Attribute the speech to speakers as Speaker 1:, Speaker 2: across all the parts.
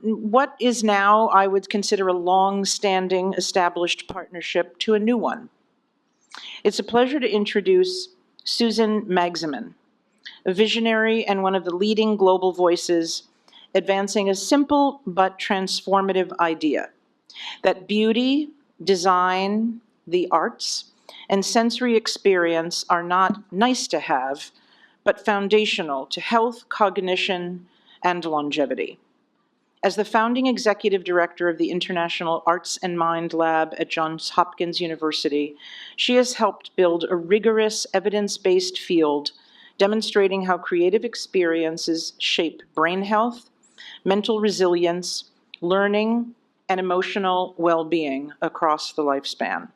Speaker 1: what is now, I would consider, a long-standing established partnership to a new one. It's a pleasure to introduce Susan Magsamen, a visionary and one of the leading global voices advancing a simple but transformative idea that beauty, design, the arts, and sensory experience are not nice to have, but foundational to health, cognition, and longevity. As the founding executive director of the International Arts and Mind Lab at Johns Hopkins University, she has helped build a rigorous, evidence-based field demonstrating how creative experiences shape brain health, mental resilience, learning, and emotional well-being across the lifespan.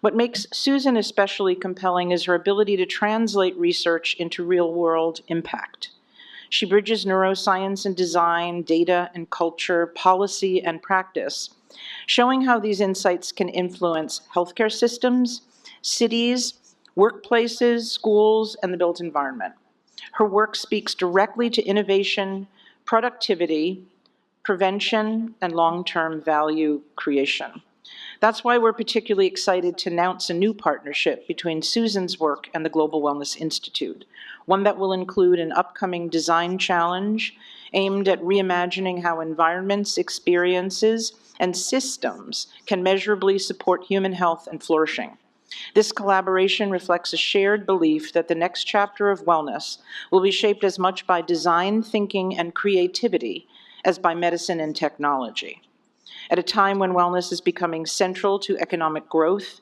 Speaker 1: What makes Susan especially compelling is her ability to translate research into real-world impact. She bridges neuroscience and design, data and culture, policy and practice, showing how these insights can influence healthcare systems, cities, workplaces, schools, and the built environment. Her work speaks directly to innovation, productivity, prevention, and long-term value creation. That's why we're particularly excited to announce a new partnership between Susan's work and the Global Wellness Institute, one that will include an upcoming design challenge aimed at reimagining how environments, experiences, and systems can measurably support human health and flourishing. This collaboration reflects a shared belief that the next chapter of wellness will be shaped as much by design, thinking, and creativity as by medicine and technology. At a time when wellness is becoming central to economic growth,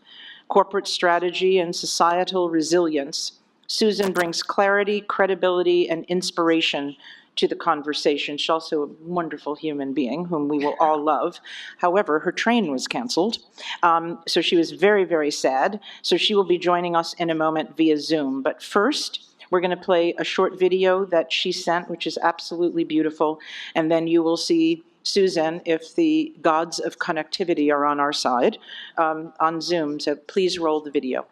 Speaker 1: corporate strategy, and societal resilience, Susan brings clarity, credibility, and inspiration to the conversation. She's also a wonderful human being whom we will all love. However, her train was canceled, so she was very, very sad. So she will be joining us in a moment via Zoom. But first, we're going to play a short video that she sent, which is absolutely beautiful, and then you will see Susan, if the gods of connectivity are on our side, on Zoom. So please roll the video.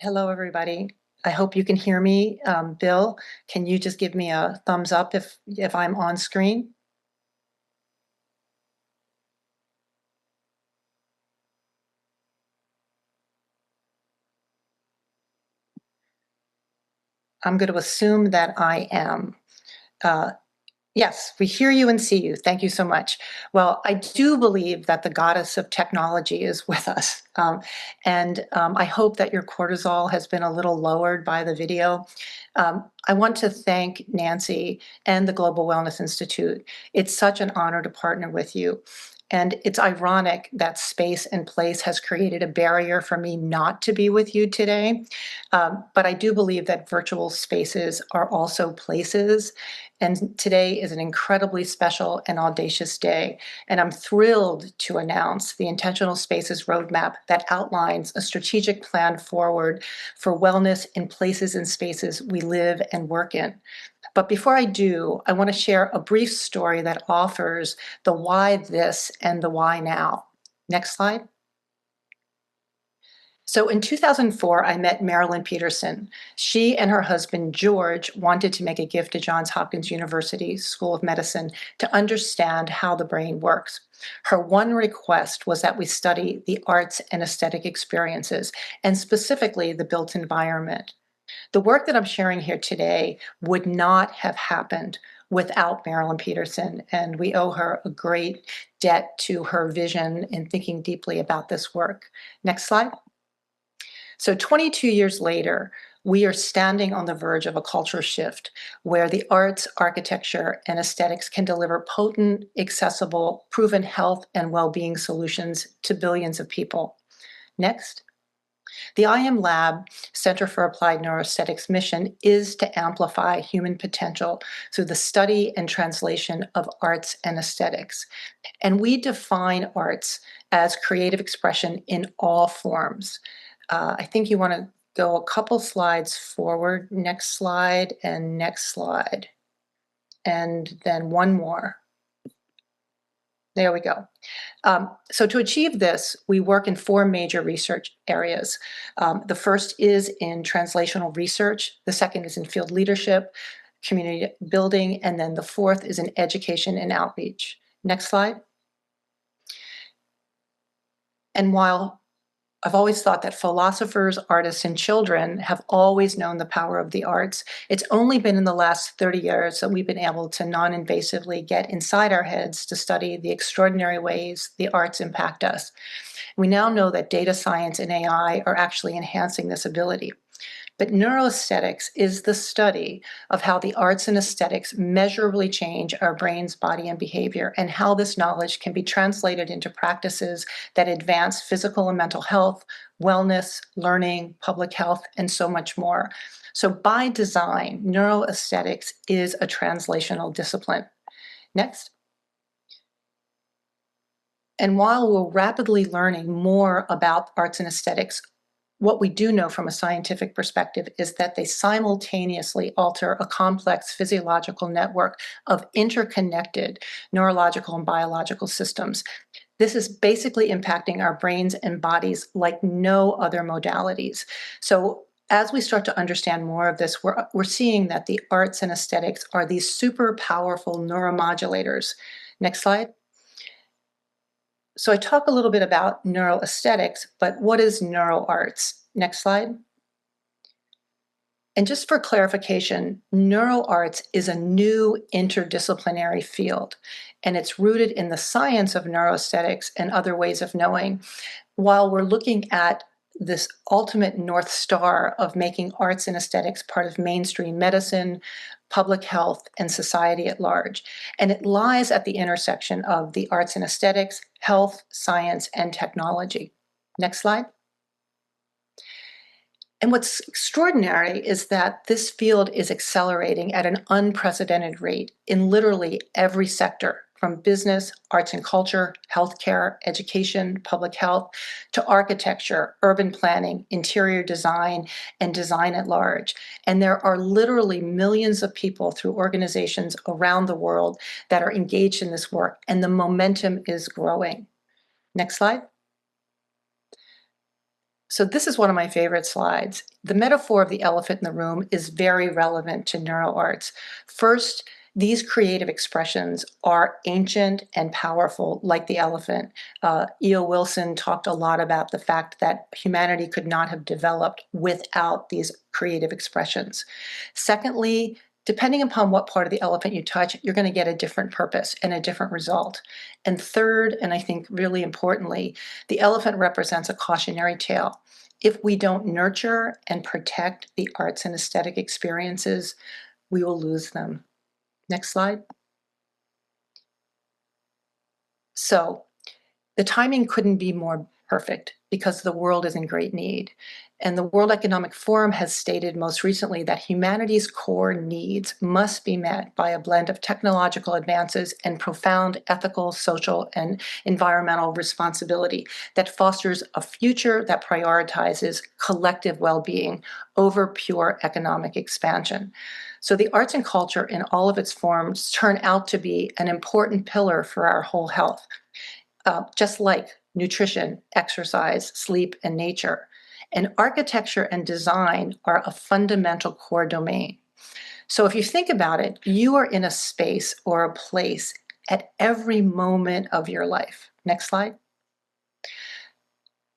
Speaker 2: Hello, everybody. I hope you can hear me. Bill, can you just give me a thumbs up if I'm on screen? I'm going to assume that I am. Uh, Yes, we hear you and see you. Thank you so much. Well, I do believe that the goddess of technology is with us. I hope that your cortisol has been a little lowered by the video. I want to thank Nancy and the Global Wellness Institute. It's such an honor to partner with you. And it's ironic that space and place has created a barrier for me not to be with you today. But I do believe that virtual spaces are also places. And today is an incredibly special and audacious day. And I'm thrilled to announce the Intentional Spaces Roadmap that outlines a strategic plan forward for wellness in places and spaces we live and work in. But before I do, I want to share a brief story that offers the why this and the why now. Next slide. So in 2004, I met Marilyn Peterson. She and her husband, George, wanted to make a gift to Johns Hopkins University School of Medicine to understand how the brain works. Her one request was that we study the arts and aesthetic experiences, and specifically the built environment. The work that I'm sharing here today would not have happened without Marilyn Peterson, and we owe her a great debt to her vision in thinking deeply about this work. Next slide. So 22 years later, we are standing on the verge of a culture shift where the arts, architecture, and aesthetics can deliver potent, accessible, proven health and well-being solutions to billions of people. Next. The IM Lab Center for Applied Neuroaesthetics mission is to amplify human potential through the study and translation of arts and aesthetics. And we define arts as creative expression in all forms. I think you want to go a couple slides forward. Next slide and next slide. And then one more. There we go. So to achieve this, we work in four major research areas. The first is in translational research. The second is in field leadership, community building, and then the fourth is in education and outreach. Next slide. And while I've always thought that philosophers, artists, and children have always known the power of the arts, it's only been in the last 30 years that we've been able to non-invasively get inside our heads to study the extraordinary ways the arts impact us. We now know that data science and AI are actually enhancing this ability. But neuroaesthetics is the study of how the arts and aesthetics measurably change our brains, body, and behavior, and how this knowledge can be translated into practices that advance physical and mental health, wellness, learning, public health, and so much more. So by design, neuroaesthetics is a translational discipline. Next. And while we're rapidly learning more about arts and aesthetics, what we do know from a scientific perspective is that they simultaneously alter a complex physiological network of interconnected neurological and biological systems. This is basically impacting our brains and bodies like no other modalities. So as we start to understand more of this, we're seeing that the arts and aesthetics are these super powerful neuromodulators. Next slide. So I talk a little bit about neuroaesthetics, but what is neuroarts? Next slide. And just for clarification, neuroarts is a new interdisciplinary field, and it's rooted in the science of neuroaesthetics and other ways of knowing, while we're looking at this ultimate North Star of making arts and aesthetics part of mainstream medicine, public health, and society at large. And it lies at the intersection of the arts and aesthetics, health, science, and technology. Next slide. And what's extraordinary is that this field is accelerating at an unprecedented rate in literally every sector, from business, arts and culture, healthcare, education, public health, to architecture, urban planning, interior design, and design at large. And there are literally millions of people through organizations around the world that are engaged in this work, and the momentum is growing. Next slide. So this is one of my favorite slides. The metaphor of the elephant in the room is very relevant to neuroarts. First, these creative expressions are ancient and powerful, like the elephant. E.O. Wilson talked a lot about the fact that humanity could not have developed without these creative expressions. Secondly, depending upon what part of the elephant you touch, you're going to get a different purpose and a different result. And third, and I think really importantly, the elephant represents a cautionary tale. If we don't nurture and protect the arts and aesthetic experiences, we will lose them. Next slide. So the timing couldn't be more perfect because the world is in great need. And the World Economic Forum has stated most recently that humanity's core needs must be met by a blend of technological advances and profound ethical, social, and environmental responsibility that fosters a future that prioritizes collective well-being over pure economic expansion. So the arts and culture in all of its forms turn out to be an important pillar for our whole health. Just like nutrition, exercise, sleep, and nature. And architecture and design are a fundamental core domain. So if you think about it, you are in a space or a place at every moment of your life. Next slide.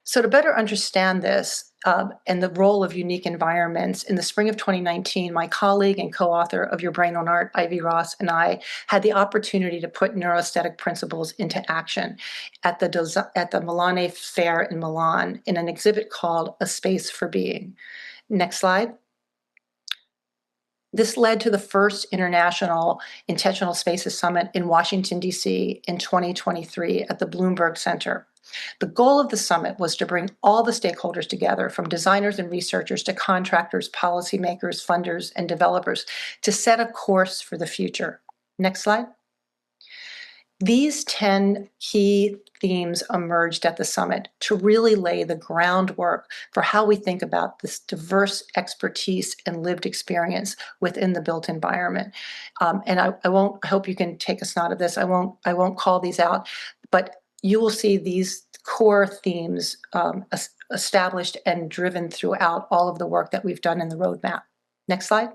Speaker 2: So to better understand this and the role of unique environments, in the spring of 2019, my colleague and co-author of Your Brain on Art, Ivy Ross, and I had the opportunity to put neuroaesthetic principles into action at the Milane Fair in Milan in an exhibit called A Space for Being. Next slide. This led to the first International Intentional Spaces Summit in Washington, D.C. in 2023 at the Bloomberg Center. The goal of the summit was to bring all the stakeholders together, from designers and researchers to contractors, policymakers, funders, and developers, to set a course for the future. Next slide. These 10 key themes emerged at the summit to really lay the groundwork for how we think about this diverse expertise and lived experience within the built environment. And I hope you can take a snot of this. I won't call these out, but you will see these core themes established and driven throughout all of the work that we've done in the roadmap. Next slide.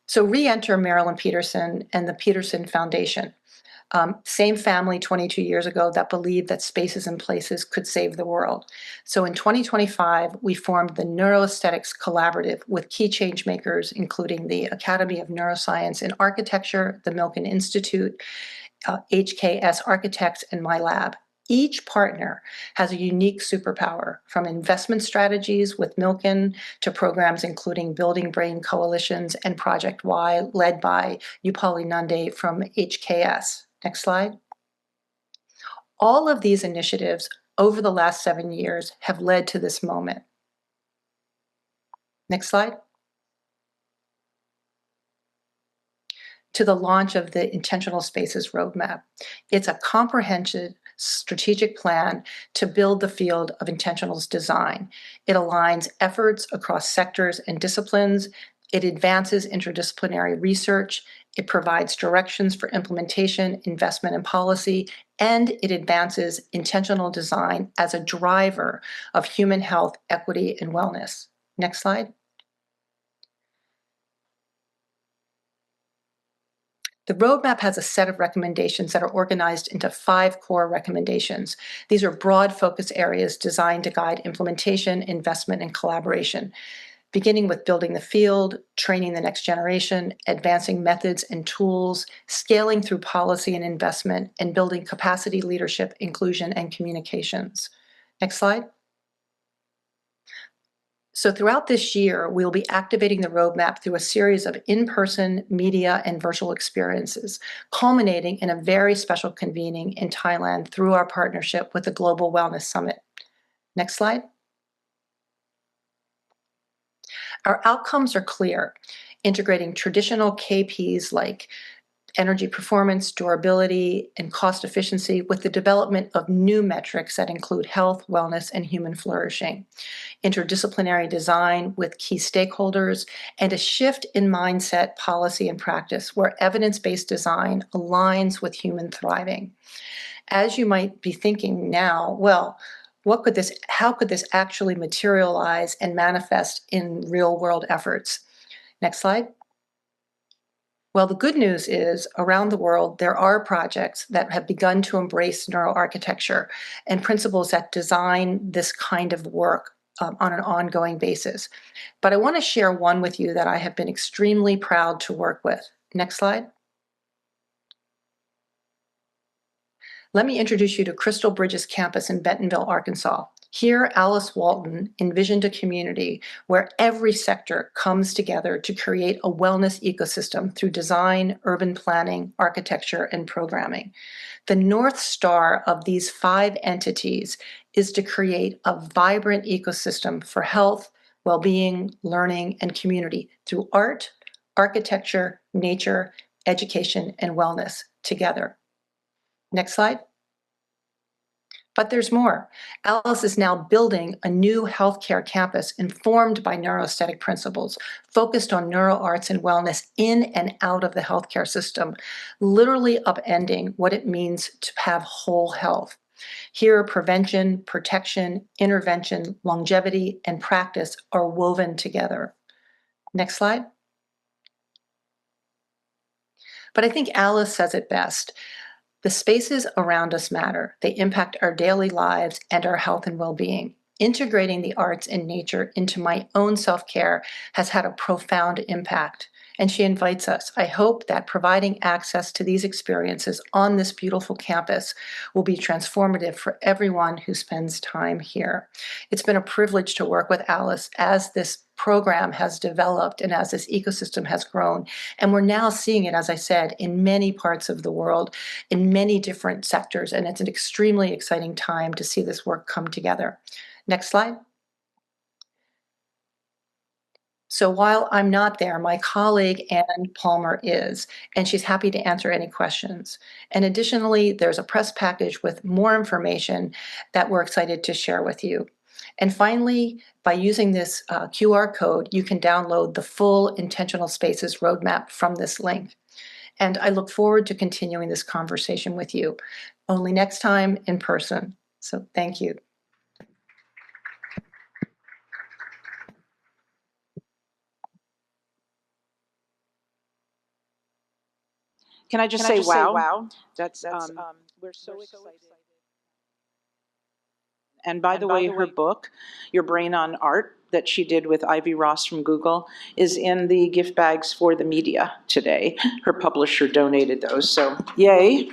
Speaker 2: So re-enter Marilyn Peterson and the Peterson Foundation. Same family 22 years ago that believed that spaces and places could save the world. So in 2025, we formed the Neuroaesthetics Collaborative with key change makers, including the Academy of Neuroscience and Architecture, the Milken Institute, HKS Architects, and my lab. Each partner has a unique superpower, from investment strategies with Milken to programs including Building Brain Coalitions and Project Y, led by Upali Nande from HKS. Next slide. All of these initiatives over the last 7 years have led to this moment. Next slide. To the launch of the Intentional Spaces Roadmap. It's a comprehensive strategic plan to build the field of intentionals design. It aligns efforts across sectors and disciplines. It advances interdisciplinary research. It provides directions for implementation, investment, and policy, and it advances intentional design as a driver of human health, equity, and wellness. Next slide. The roadmap has a set of recommendations that are organized into 5 core recommendations. These are broad focus areas designed to guide implementation, investment, and collaboration, beginning with building the field, training the next generation, advancing methods and tools, scaling through policy and investment, and building capacity, leadership, inclusion, and communications. Next slide. So throughout this year, we'll be activating the roadmap through a series of in-person, media, and virtual experiences, culminating in a very special convening in Thailand through our partnership with the Global Wellness Summit. Next slide. Our outcomes are clear, integrating traditional KPIs like energy performance, durability, and cost efficiency with the development of new metrics that include health, wellness, and human flourishing, interdisciplinary design with key stakeholders, and a shift in mindset, policy, and practice where evidence-based design aligns with human thriving. As you might be thinking now, well, how could this actually materialize and manifest in real world efforts? Next slide. Well, the good news is around the world, there are projects that have begun to embrace neuroarchitecture and principles that design this kind of work on an ongoing basis. But I want to share one with you that I have been extremely proud to work with. Next slide. Let me introduce you to Crystal Bridges campus in Bentonville, Arkansas. Here, Alice Walton envisioned a community where every sector comes together to create a wellness ecosystem through design, urban planning, architecture, and programming. The North Star of these 5 entities is to create a vibrant ecosystem for health, well-being, learning, and community through art, architecture, nature, education, and wellness together. Next slide. But there's more. Alice is now building a new healthcare campus informed by neuroaesthetic principles, focused on neuroarts and wellness in and out of the healthcare system, literally upending what it means to have whole health. Here, prevention, protection, intervention, longevity, and practice are woven together. Next slide. But I think Alice says it best. The spaces around us matter. They impact our daily lives and our health and well-being. Integrating the arts and nature into my own self-care has had a profound impact. And she invites us. I hope that providing access to these experiences on this beautiful campus will be transformative for everyone who spends time here. It's been a privilege to work with Alice as this program has developed and as this ecosystem has grown. And we're now seeing it, as I said, in many parts of the world, in many different sectors. And it's an extremely exciting time to see this work come together. Next slide. So while I'm not there, my colleague Ann Palmer is, and she's happy to answer any questions. And additionally, there's a press package with more information that we're excited to share with you. And finally, by using this QR code, you can download the full Intentional Spaces roadmap from this link. And I look forward to continuing this conversation with you, only next time in person. So thank you.
Speaker 1: Can I just say wow? That's, we're so excited. And by the way, her book, Your Brain on Art, that she did with Ivy Ross from Google, is in the gift bags for the media today. Her publisher donated those, so yay.